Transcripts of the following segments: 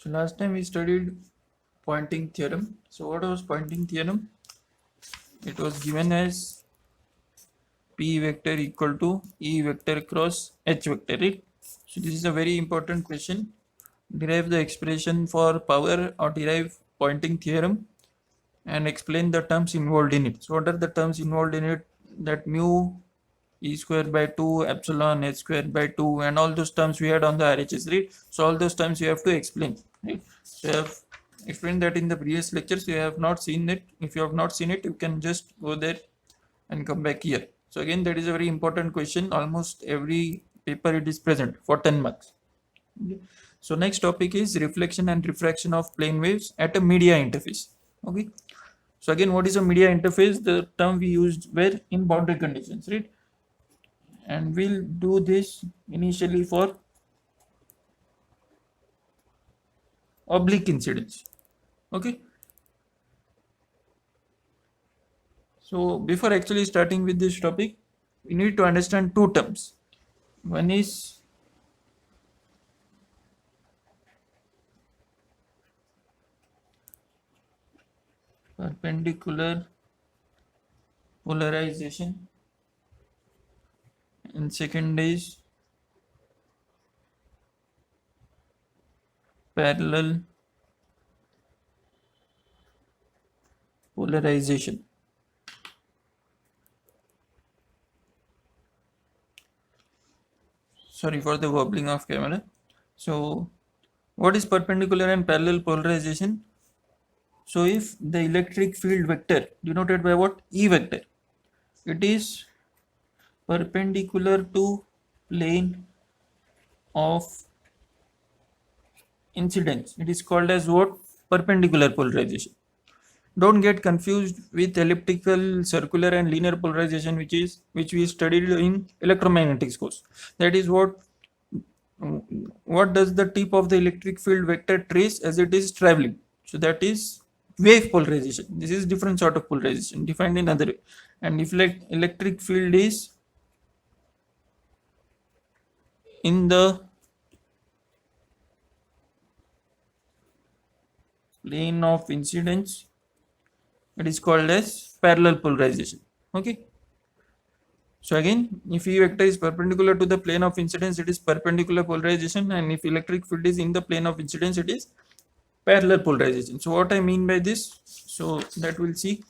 So last time we studied Poynting theorem. So what was Poynting theorem? It was given as P vector equal to E vector cross H vector, right? So this is a very important question. Derive the expression for power or derive Poynting theorem and explain the terms involved in it. So what are the terms involved in it? That mu E square by 2 epsilon H square by 2 and all those terms we had on the RHS, right? So all those terms you have to explain, right? So I have explained that in the previous lectures. You have not seen it. If you have not seen it, you can just go there and come back here. So again, that is a very important question. Almost every paper it is present for 10 marks. Okay. So next topic is reflection and refraction of plane waves at a media interface. Okay. So again, what is a media interface? The term we used were in boundary conditions, right? And we'll do this initially for oblique incidence. Okay. So before actually starting with this topic, we need to understand two terms. One is perpendicular polarization and second is parallel polarization. Sorry for the wobbling of camera. So what is perpendicular and parallel polarization? So if the electric field vector denoted by what? E vector, it is perpendicular to plane of incidence, it is called as what? Perpendicular polarization. Don't get confused with elliptical, circular and linear polarization, which we studied in electromagnetics course. That is what does the tip of the electric field vector trace as it is traveling? So that is wave polarization. This is different sort of polarization defined in other way. And if electric field is in the plane of incidence, it is called as parallel polarization. Okay. So again, if E vector is perpendicular to the plane of incidence, it is perpendicular polarization, and if electric field is in the plane of incidence, it is parallel polarization. So what I mean by this, so that we'll see.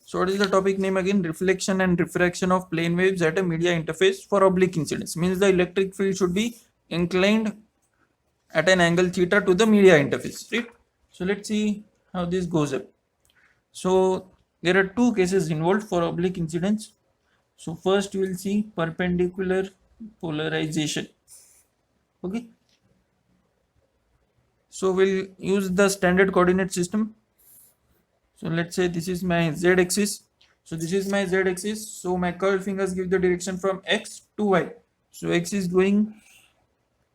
So what is the topic name again? Reflection and refraction of plane waves at a media interface for oblique incidence. Means the electric field should be inclined at an angle theta to the media interface, right? So let's see how this goes up. So there are two cases involved for oblique incidence. So first we will see perpendicular polarization. Okay. So we'll use the standard coordinate system. So let's say this is my z-axis. So this is my z-axis. So my curved fingers give the direction from x to y. So x is going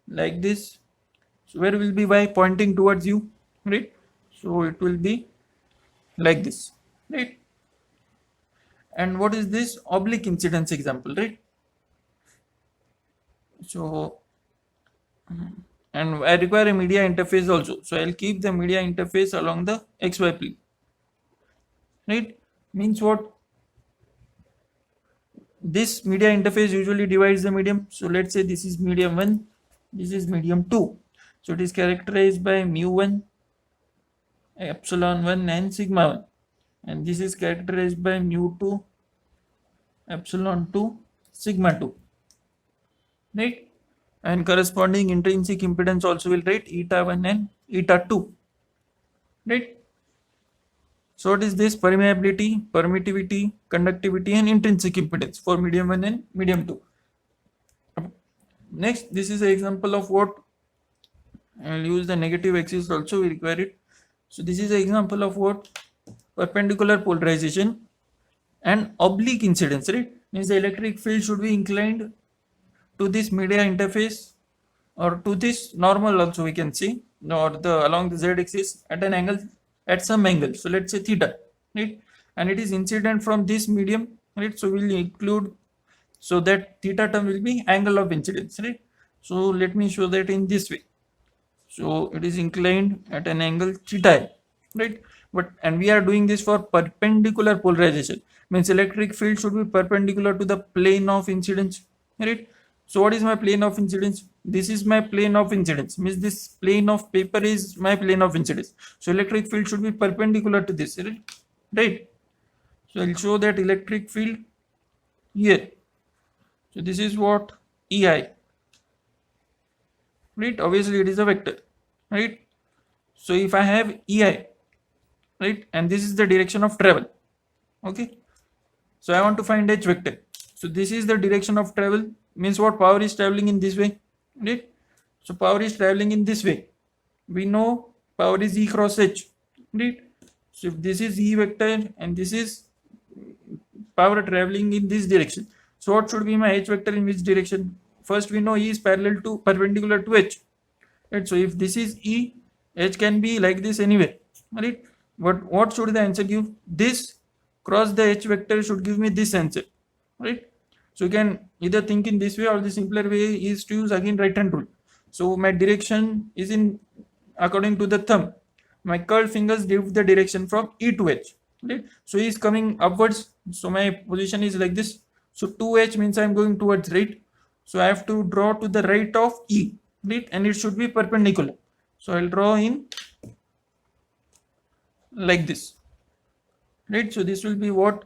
like this. So where will be y? Pointing towards you, right? So it will be like this, right? And what is this? Oblique incidence example, right? So and I require a media interface also. So I'll keep the media interface along the xy plane, right? Means what? This media interface usually divides the medium. So let's say this is medium 1, this is medium 2. So it is characterized by mu1, epsilon 1 and sigma 1, and this is characterized by mu2, epsilon 2, sigma 2, right? And corresponding intrinsic impedance also will write eta 1 and eta 2, right? So what is this? Permeability, permittivity, conductivity and intrinsic impedance for medium 1 and medium 2. Next, this is an example of what? I will use the negative axis also, we require it. So this is an example of what? Perpendicular polarization and oblique incidence, right? Means the electric field should be inclined to this media interface or to this normal also, we can see, or the along the z-axis at an angle, at some angle. So let's say theta, right? And it is incident from this medium, right? So we'll include, so that theta term will be angle of incidence, right? So let me show that in this way. So it is inclined at an angle theta I, right? But and we are doing this for perpendicular polarization. Means electric field should be perpendicular to the plane of incidence, right? So what is my plane of incidence? This is my plane of incidence. Means this plane of paper is my plane of incidence. So electric field should be perpendicular to this, right? Right. So I'll show that electric field here. So this is what EI, right? Obviously it is a vector, right? So if I have EI, right, and this is the direction of travel, okay, so I want to find H vector. So this is the direction of travel, means what, power is traveling in this way, right? So power is traveling in this way. We know power is E cross H, right? So if this is E vector and this is power traveling in this direction, so what should be my H vector in which direction? First we know E is perpendicular to H, right? So if this is E, H can be like this anywhere, right? But what should the answer give? This cross the H vector should give me this answer, right? So you can either think in this way, or the simpler way is to use again right hand rule. So my direction is in according to the thumb. My curled fingers give the direction from E to H, right? So he is coming upwards, so my position is like this. So 2H means I am going towards right. So I have to draw to the right of E, right? And it should be perpendicular. So I'll draw in like this, right? So this will be what,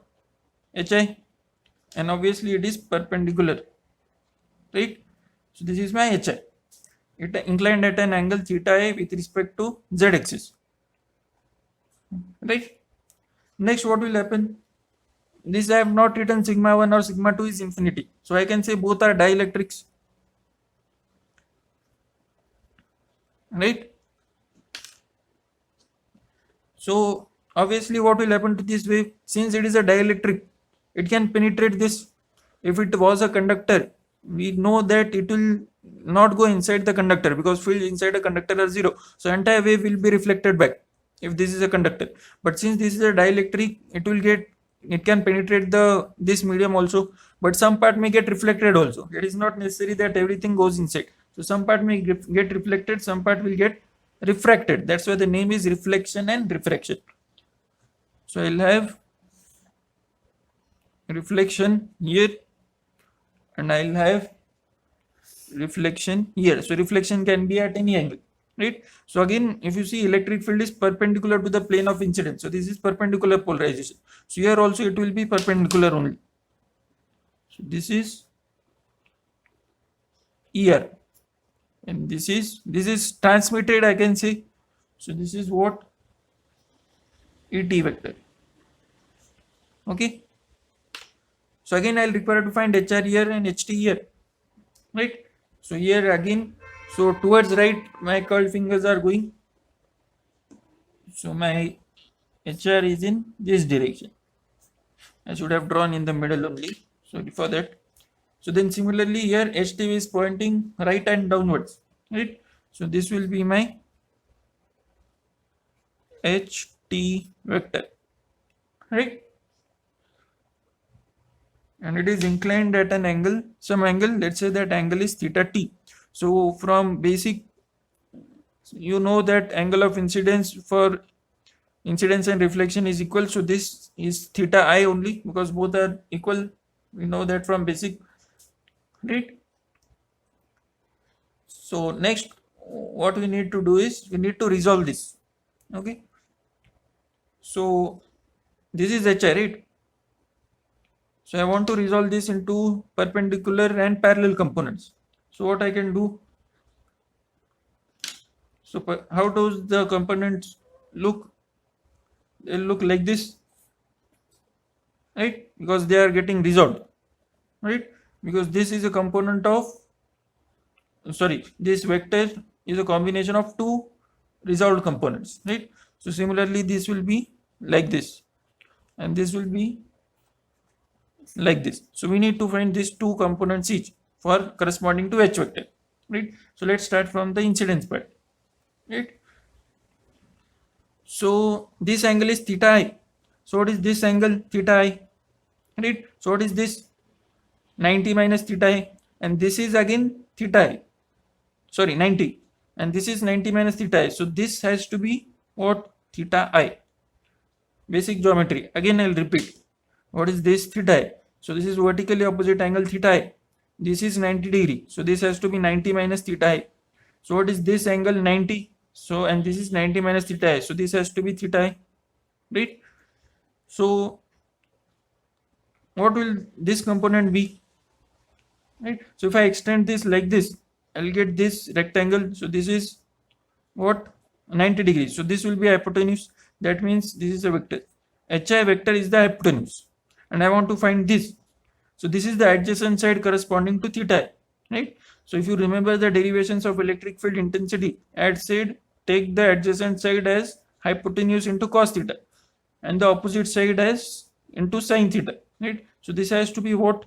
HI, and obviously it is perpendicular, right? So this is my HI. It inclined at an angle theta I with respect to Z axis, right? Next, what will happen? This I have not written sigma 1 or sigma 2 is infinity. So I can say both are dielectrics, right? So obviously what will happen to this wave? Since it is a dielectric, it can penetrate this. If it was a conductor, we know that it will not go inside the conductor because field inside a conductor are zero. So entire wave will be reflected back if this is a conductor. But since this is a dielectric, it can penetrate this medium also, but some part may get reflected also. It is not necessary that everything goes inside. So some part may get reflected, some part will get refracted. That's why the name is reflection and refraction. So I'll have reflection here and I'll have reflection here. So reflection can be at any angle, right? So again, if you see, electric field is perpendicular to the plane of incidence. So this is perpendicular polarization. So here also it will be perpendicular only. So this is ER, and this is transmitted, I can say. So this is what, ET vector. Okay. So again I'll require to find HR here and HT here, right? So here again, so towards right my curled fingers are going. So my HR is in this direction. I should have drawn in the middle only. Sorry for that. So then similarly here HT is pointing right and downwards, right? So this will be my HT vector, right? And it is inclined at an angle, some angle, let's say that angle is theta T. So from basic, you know that angle of incidence for incidence and reflection is equal. So this is theta I only because both are equal. We know that from basic, right? So next, what we need to do is we need to resolve this. Okay. So this is HI, right? So I want to resolve this into perpendicular and parallel components. So what I can do? So how does the components look? They look like this, right? Because they are getting resolved, right? Because this is a component of, sorry, this vector is a combination of two resolved components, right? So similarly this will be like this and this will be like this. So we need to find these two components each for corresponding to H vector, right? So let's start from the incidence part, right? So this angle is theta I. So what is this angle? Theta I, right? So what is this? 90 minus theta I, and this is again theta I. sorry 90, and this is 90 minus theta I. So this has to be what? Theta I. Basic geometry. Again I'll repeat. What is this? Theta I. So this is vertically opposite angle theta I. This is 90 degree. So this has to be 90 minus theta I. So what is this angle? 90. So and this is 90 minus theta I. So this has to be theta I. Right? So what will this component be? Right? So if I extend this like this, I'll get this rectangle. So this is what? 90 degrees. So this will be hypotenuse. That means this is a vector. HI vector is the hypotenuse. And I want to find this. So this is the adjacent side corresponding to theta, right? So if you remember the derivations of electric field intensity, I had said take the adjacent side as hypotenuse into cos theta and the opposite side as into sin theta, right? So this has to be what?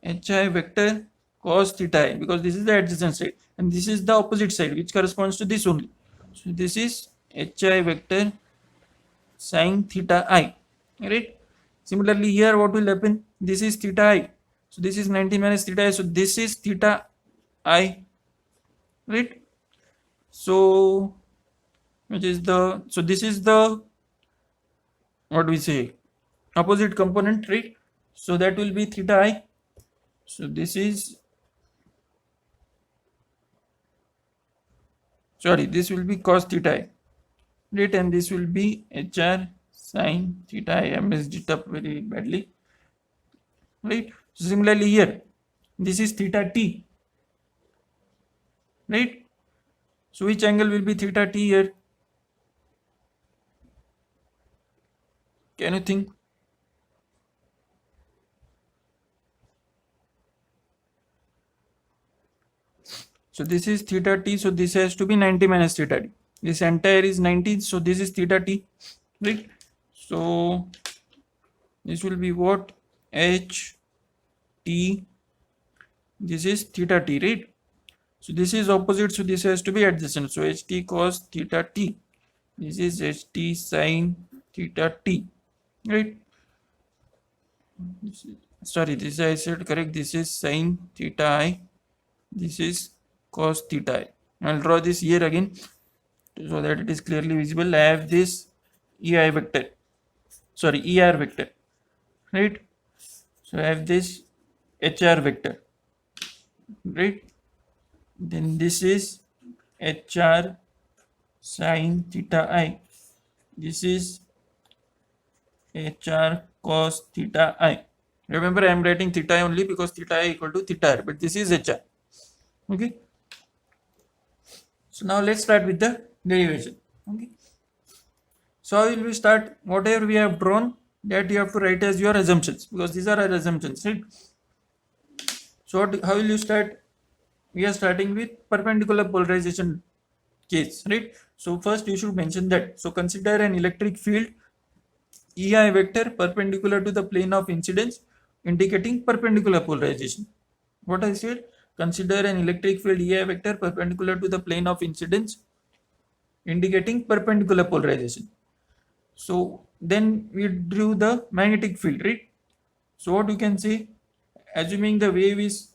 HI vector cos theta I, because this is the adjacent side and this is the opposite side which corresponds to this only. So this is HI vector sin theta I, right? Similarly here what will happen? This is theta I. So this is 90 minus theta I. So this is theta I, right? So which is the, so this is the, what do we say, opposite component, right? So that will be theta I. So this is, sorry, this will be cos theta I, right? And this will be HR sin theta I. I messed it up very badly, right? So similarly here, this is theta T, right? So which angle will be theta T here? Can you think? So this is theta T, so this has to be 90 minus theta T. This entire is 90, so this is theta T, right? So this will be what? H T, this is theta T, right? So this is opposite, so this has to be adjacent. So H T cos theta T. This is H T sin theta T, right? Sorry, this I said correct. This is sin theta I. This is cos theta I. I'll draw this here again so that it is clearly visible. I have this EI vector, sorry, ER vector, right? So I have this HR vector, right? Then this is HR sin theta I. This is HR cos theta I. Remember I am writing theta I only because theta I equal to theta R, but this is HR. Okay. So now let's start with the derivation. Okay. So how will we start? Whatever we have drawn, that you have to write as your assumptions, because these are our assumptions, right? So how will you start? We are starting with perpendicular polarization case, right? So first you should mention that. So consider an electric field EI vector perpendicular to the plane of incidence indicating perpendicular polarization. What I said? Consider an electric field EI vector perpendicular to the plane of incidence indicating perpendicular polarization. So then we drew the magnetic field, right? So what you can say, assuming the wave is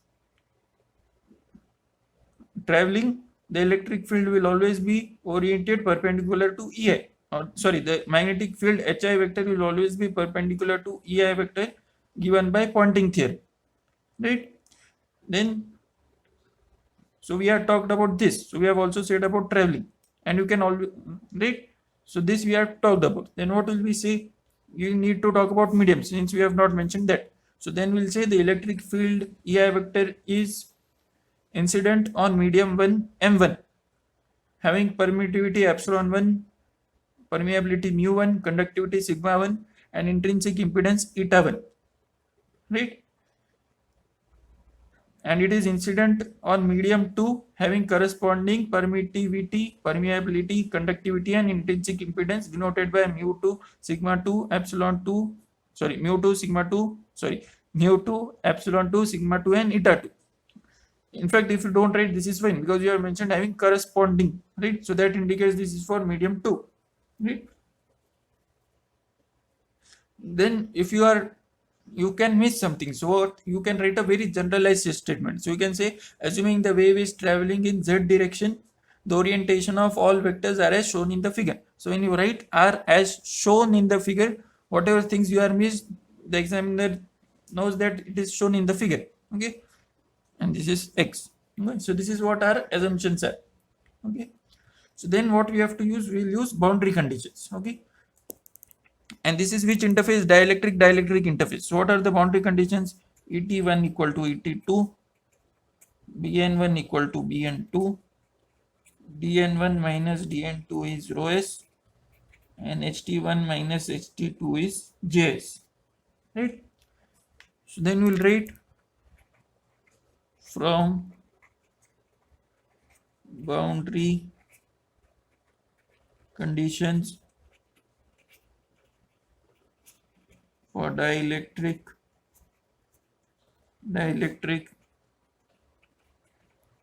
traveling, the electric field will always be oriented perpendicular to EI. Or sorry, the magnetic field HI vector will always be perpendicular to EI vector given by Poynting theorem, right? Then, so we have talked about this. So we have also said about traveling, and you can always, right? So this we have talked about. Then what will we say? You need to talk about medium since we have not mentioned that. So then we'll say the electric field EI vector is incident on medium 1 M1 having permittivity epsilon 1, permeability mu 1, conductivity sigma 1 and intrinsic impedance eta 1, right? And it is incident on medium 2 having corresponding permittivity, permeability, conductivity and intrinsic impedance denoted by mu 2 sigma 2 epsilon 2, sorry, mu 2 sigma 2, sorry, mu 2 epsilon 2 sigma 2 and eta 2. In fact, if you don't write, this is fine because you have mentioned having corresponding, right? So that indicates this is for medium 2, right? Then if you are you can miss something. So what you can write a very generalized statement. So you can say, assuming the wave is traveling in z direction, the orientation of all vectors are as shown in the figure. So when you write are as shown in the figure, whatever things you are missed, the examiner knows that it is shown in the figure. Okay, and this is x. Okay? So this is what our assumptions are. Okay, so then what we have to use, we'll use boundary conditions. Okay, and this is which interface? Dielectric interface. So what are the boundary conditions? Et1 equal to Et2, Bn1 equal to Bn2, Dn1 minus Dn2 is rho s, and Ht1 minus Ht2 is Js. Right? So then we'll write from boundary conditions for dielectric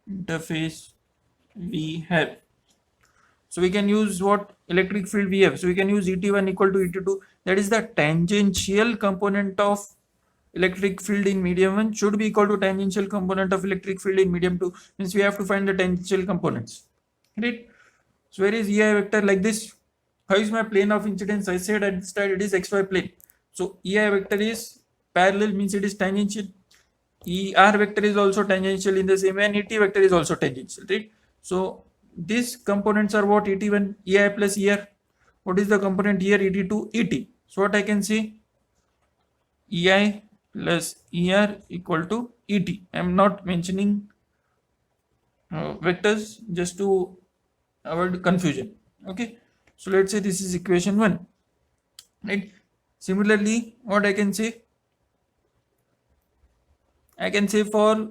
interface we have. So we can use what electric field we have. So we can use Et1 equal to Et2. That is the tangential component of electric field in medium 1 should be equal to tangential component of electric field in medium 2. Means we have to find the tangential components. Right? So where is Ei vector like this? How is my plane of incidence? I said at the start it is xy plane. So Ei vector is parallel, means it is tangential. Er vector is also tangential in the same way, and Et vector is also tangential, right? So these components are what? Et1, Ei plus Er. What is the component here? Et2, Et. So what I can say? Ei plus Er equal to Et. I am not mentioning vectors just to avoid confusion. Okay. So let's say this is equation 1. Right. Similarly, what I can say? I can say for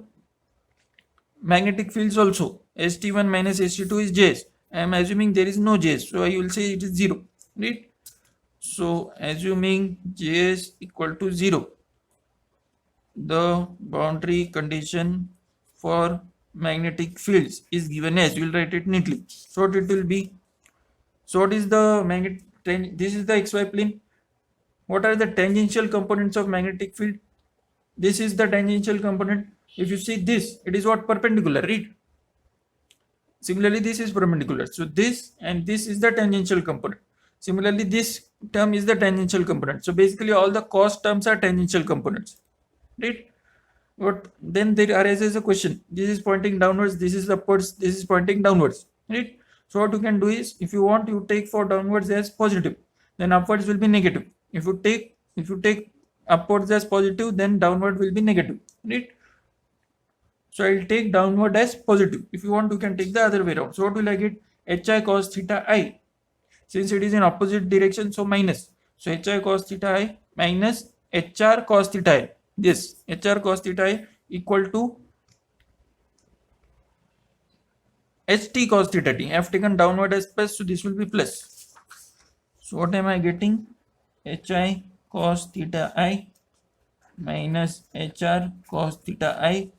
magnetic fields also, Ht1 minus Ht2 is Js. I am assuming there is no Js, so I will say it is 0. Right? So assuming Js equal to 0, the boundary condition for magnetic fields is given as, you will write it neatly. So what it will be? So what is the magnet? This is the xy plane. What are the tangential components of magnetic field? This is the tangential component. If you see this, it is what? Perpendicular, right? Similarly, this is perpendicular. So this and this is the tangential component. Similarly, this term is the tangential component. So basically all the cos terms are tangential components, right? But then there arises a question. This is pointing downwards, this is upwards, this is pointing downwards, right? So what you can do is, if you want, you take for downwards as positive, then upwards will be negative. If you take upwards as positive, then downward will be negative, right? So I'll take downward as positive. If you want, you can take the other way around. So what will I get? Hi cos theta I. Since it is in opposite direction, so minus. So hi cos theta I minus hr cos theta I. This hr cos theta I equal to ht cos theta t. I have taken downward as plus, so this will be plus. So what am I getting? Hi cos theta I minus hr cos theta I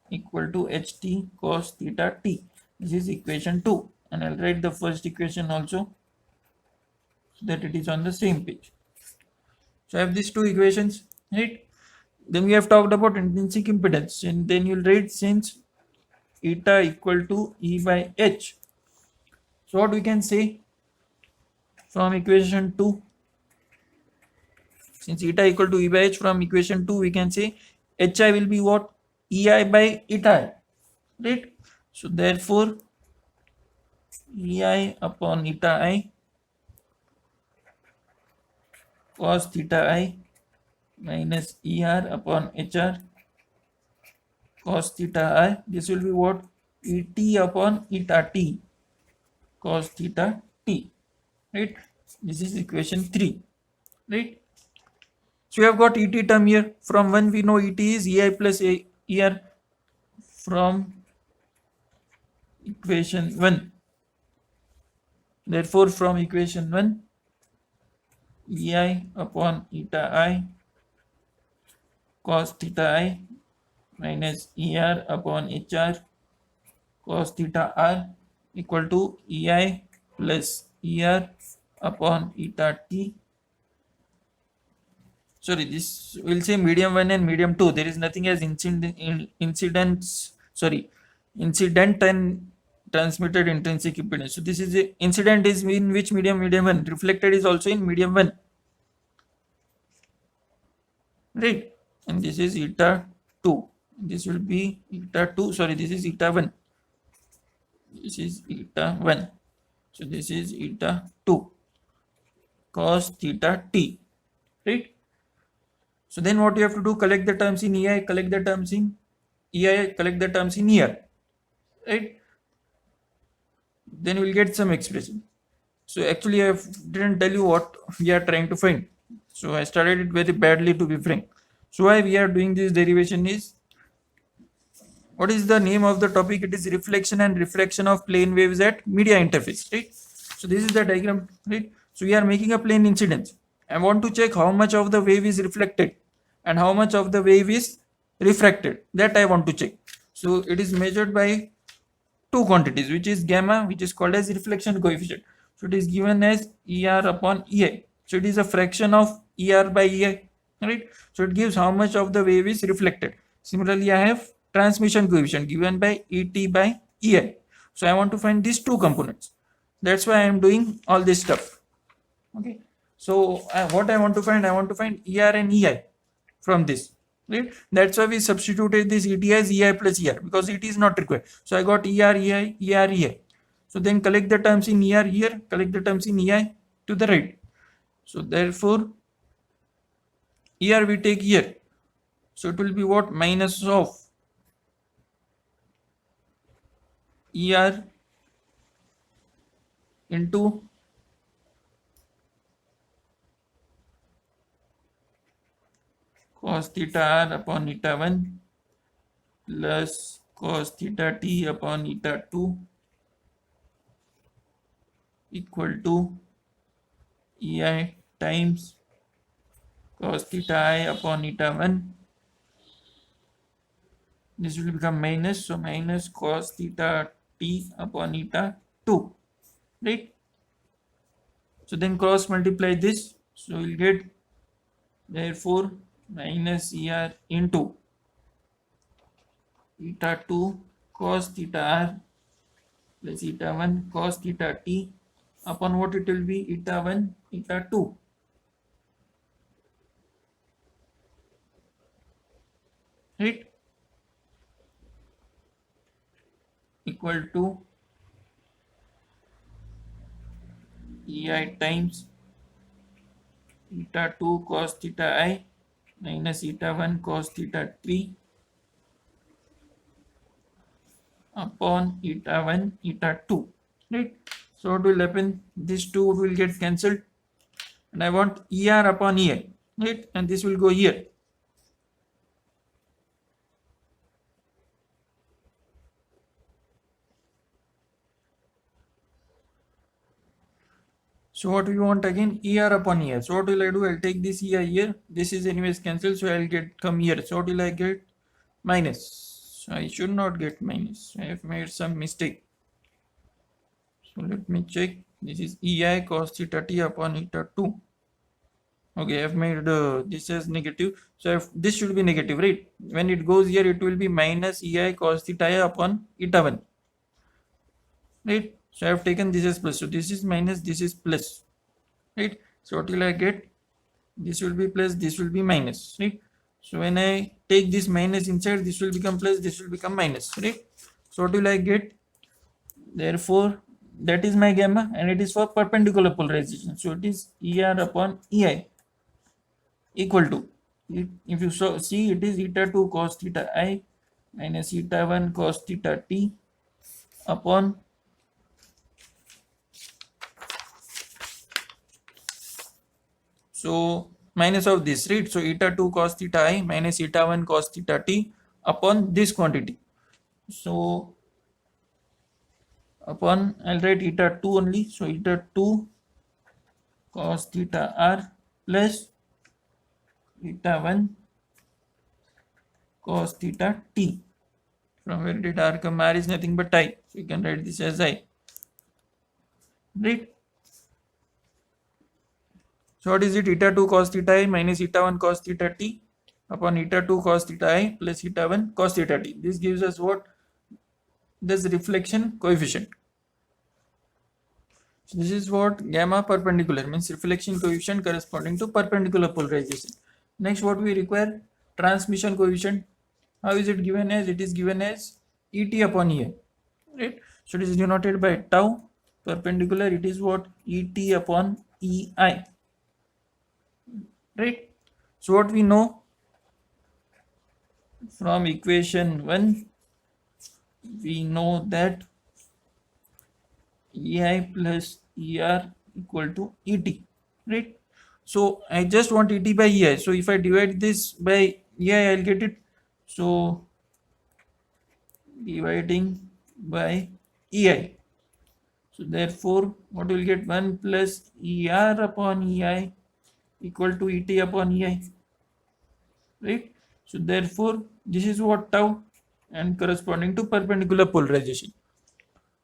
equal to ht cos theta t. This is equation 2, and I'll write the first equation also so that it is on the same page. So I have these two equations, right? Then we have talked about intrinsic impedance, and then you'll write since eta equal to E by H. So what we can say from equation 2? Since eta equal to E by H, from equation 2 we can say Hi will be what? Ei by eta I, right? So therefore Ei upon eta I cos theta I minus Er upon hr cos theta I, this will be what? Et upon eta t cos theta t, right? This is equation 3, right? So we have got Et term here. From 1 we know Et is Ei plus Er from equation 1. Therefore from equation 1, Ei upon eta I cos theta I minus Er upon hr cos theta r equal to Ei plus Er upon eta t sorry, this will say medium 1 and medium 2. There is nothing as incidence, sorry, incident and transmitted intrinsic impedance. So this is a incident is in which medium? Medium 1. Reflected is also in medium 1, right? And this is eta 2. This will be eta 2, sorry, this is eta 1. This is eta 1. So this is eta 2 cos theta t, right? So then what you have to do, collect the terms in EI, collect the terms in EI, collect the terms in ER, right? Then we will get some expression. So actually I didn't tell you what we are trying to find. So I started it very badly, to be frank. So why we are doing this derivation is, what is the name of the topic? It is reflection and refraction of plane waves at media interface, right? So this is the diagram, right? So we are making a plane incidence. I want to check how much of the wave is reflected and how much of the wave is refracted. That I want to check. So it is measured by two quantities, which is gamma, which is called as reflection coefficient. So it is given as ER upon EI. So it is a fraction of ER by EI, right? So it gives how much of the wave is reflected. Similarly, I have transmission coefficient given by ET by EI. So I want to find these two components. That's why I am doing all this stuff. Okay. So what I want to find ER and EI from this. Right? That's why we substituted this ET as EI plus ER, because ET is not required. So I got ER, EI, ER, EI. So then collect the terms in ER here, collect the terms in EI to the right. So therefore, ER we take here. So it will be what? Minus of ER into cos theta r upon eta 1 plus cos theta t upon eta 2 equal to EI times cos theta I upon eta 1. This will become minus, so minus cos theta t upon eta 2, right? So then cross multiply this, so we'll get therefore minus ER into eta 2 cos theta r plus eta 1 cos theta t upon what it will be, eta 1 eta 2, right, equal to EI times eta 2 cos theta I minus eta 1 cos theta 3 upon eta 1 eta 2, right? So what will happen? These two will get cancelled, and I want ER upon EI, right? And this will go here. So what we want again? ER upon EI. So what will I do? I'll take this EI here. This is anyways cancelled, so I'll get come here. So what will I get? Minus. So I should not get minus. I have made some mistake. So let me check. This is EI cos theta t upon eta 2. Okay, I've made this as negative. So this should be negative, right? When it goes here, it will be minus EI cos theta I upon eta 1, right? So I have taken this as plus. So this is minus, this is plus, right? So what will I get? This will be plus, this will be minus, right? So when I take this minus inside, this will become plus, this will become minus, right? So what will I get? Therefore, that is my gamma, and it is for perpendicular polarization. So it is ER upon EI equal to, if you see, it is eta 2 cos theta I minus eta 1 cos theta t upon so minus of this, right? So eta 2 cos theta I minus eta 1 cos theta t upon this quantity. So upon, I'll write eta 2 only. So eta 2 cos theta r plus eta 1 cos theta t. From where did r come? R is nothing but I. So you can write this as I, right? So what is it? Eta 2 cos theta I minus eta 1 cos theta t upon eta 2 cos theta I plus eta 1 cos theta t. This gives us what? This reflection coefficient. So this is what gamma perpendicular means, reflection coefficient corresponding to perpendicular polarization. Next, what we require? Transmission coefficient. How is it given as? It is given as Et upon Ei, right? So it is denoted by tau. Perpendicular, it is what? Et upon Ei, right? So what we know from equation 1, we know that Ei plus Er equal to Et, right? So I just want Et by Ei. So if I divide this by Ei, I'll get it. So dividing by Ei. So therefore, what will get? 1 plus Er upon Ei equal to Et upon Ei, right? So therefore, this is what tau, and corresponding to perpendicular polarization,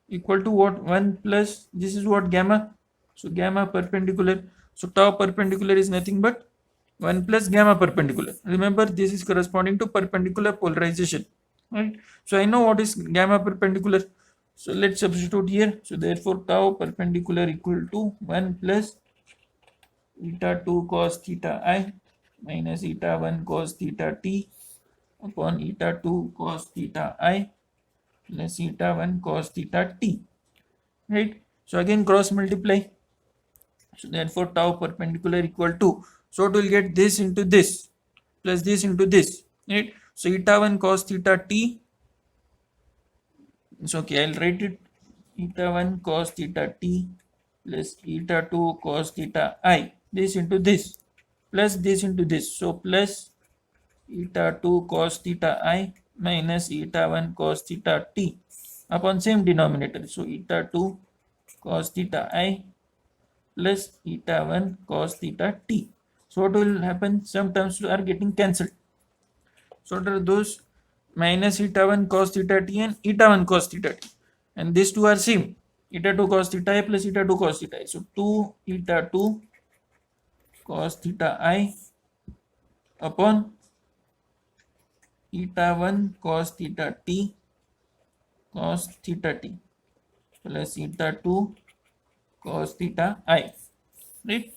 equal to what? 1 plus, this is what? Gamma. So gamma perpendicular. So tau perpendicular is nothing but 1 plus gamma perpendicular. Remember, this is corresponding to perpendicular polarization, right? So I know what is gamma perpendicular. So let's substitute here. So therefore, tau perpendicular equal to 1 plus eta 2 cos theta I minus eta 1 cos theta t upon eta 2 cos theta I plus eta 1 cos theta t, right? So again cross multiply. So therefore, tau perpendicular equal to, so it will get this into this plus this into this, right? So eta 1 cos theta t, it's okay, I'll write it, eta 1 cos theta t plus eta 2 cos theta I, this into this plus this into this. So plus eta 2 cos theta I minus eta 1 cos theta t upon same denominator. So eta 2 cos theta I plus eta 1 cos theta t. So what will happen? Some terms are getting cancelled. So what are those? Minus eta 1 cos theta t and eta 1 cos theta t. And these two are same. Eta 2 cos theta I plus eta 2 cos theta I. So 2 eta 2 cos theta I upon eta 1 cos theta t cos theta t plus eta 2 cos theta I, right?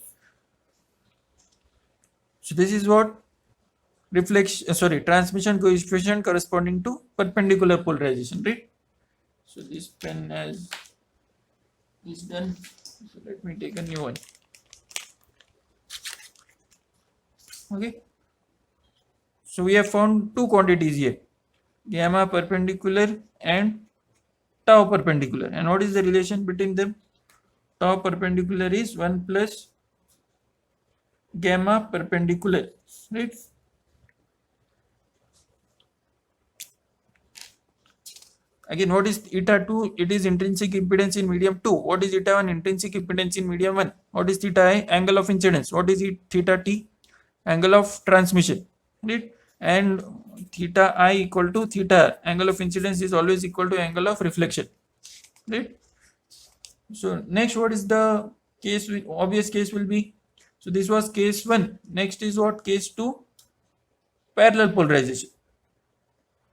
So this is what transmission coefficient corresponding to perpendicular polarization, right? So this pen has is done. So let me take a new one. Okay. So we have found two quantities here, gamma perpendicular and tau perpendicular. And what is the relation between them? Tau perpendicular is 1 plus gamma perpendicular, right? Again, what is eta 2? It is intrinsic impedance in medium 2. What is eta 1? Intrinsic impedance in medium 1. What is theta I? Angle of incidence. What is it? Theta t? Angle of transmission, right? And theta I equal to theta. Angle of incidence is always equal to angle of reflection, right? So next, what is the case? Obvious case will be, so this was case 1. Next is what? Case 2, parallel polarization,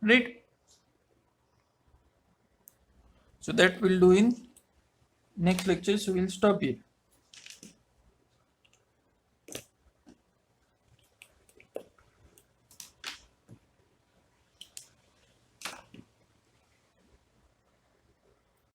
right? So that we'll do in next lecture. So we'll stop here.